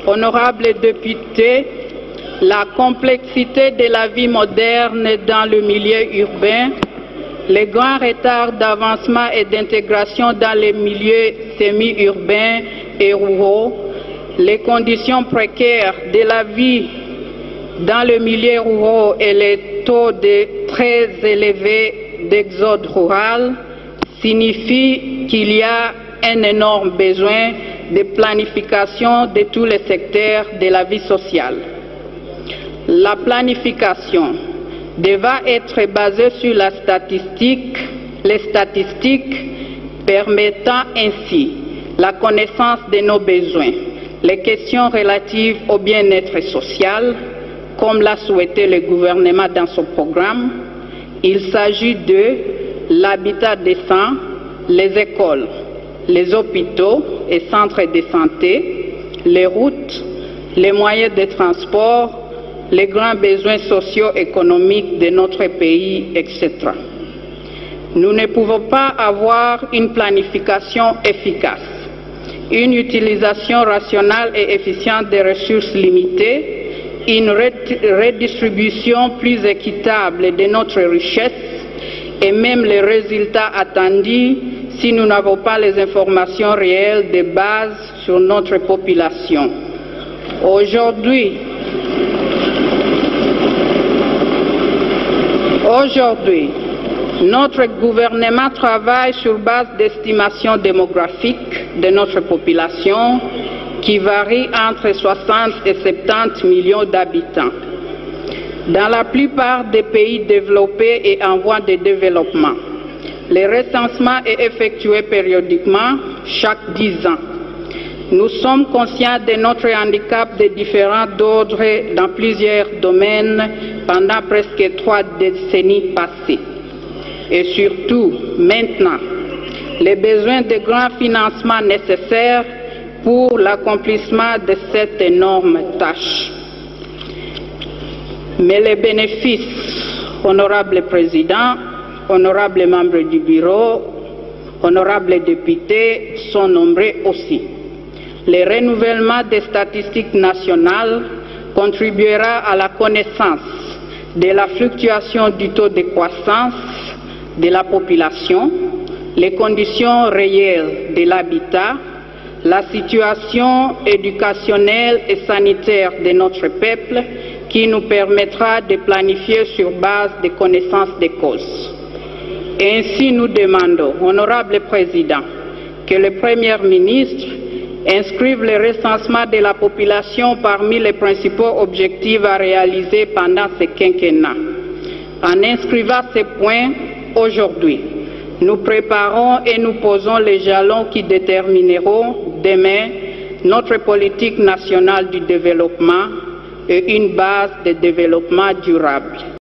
Honorables députés, la complexité de la vie moderne dans le milieu urbain, les grands retards d'avancement et d'intégration dans les milieux semi-urbains et ruraux, les conditions précaires de la vie dans le milieu rural et les taux très élevés d'exode rural signifient qu'il y a un énorme besoin de planification de tous les secteurs de la vie sociale. La planification devra être basée sur la statistique, les statistiques permettant ainsi la connaissance de nos besoins, les questions relatives au bien-être social, comme l'a souhaité le gouvernement dans son programme. Il s'agit de l'habitat décent, les écoles, les hôpitaux et centres de santé, les routes, les moyens de transport, les grands besoins socio-économiques de notre pays, etc. Nous ne pouvons pas avoir une planification efficace, une utilisation rationnelle et efficiente des ressources limitées, une redistribution plus équitable de notre richesse et même les résultats attendus si nous n'avons pas les informations réelles de base sur notre population. Aujourd'hui, notre gouvernement travaille sur base d'estimations démographiques de notre population qui varie entre 60 et 70 millions d'habitants. Dans la plupart des pays développés et en voie de développement, le recensement est effectué périodiquement chaque 10 ans. Nous sommes conscients de notre handicap de différents ordres dans plusieurs domaines pendant presque 3 décennies passées. Et surtout, maintenant, les besoins de grands financements nécessaires pour l'accomplissement de cette énorme tâche. Mais les bénéfices, honorable président, honorables membres du bureau, honorables députés, sont nombreux aussi. Le renouvellement des statistiques nationales contribuera à la connaissance de la fluctuation du taux de croissance de la population, les conditions réelles de l'habitat, la situation éducationnelle et sanitaire de notre peuple qui nous permettra de planifier sur base des connaissances des causes. Ainsi, nous demandons, honorable président, que le Premier ministre inscrive le recensement de la population parmi les principaux objectifs à réaliser pendant ce quinquennat. En inscrivant ces points aujourd'hui, nous préparons et nous posons les jalons qui détermineront demain notre politique nationale du développement et une base de développement durable.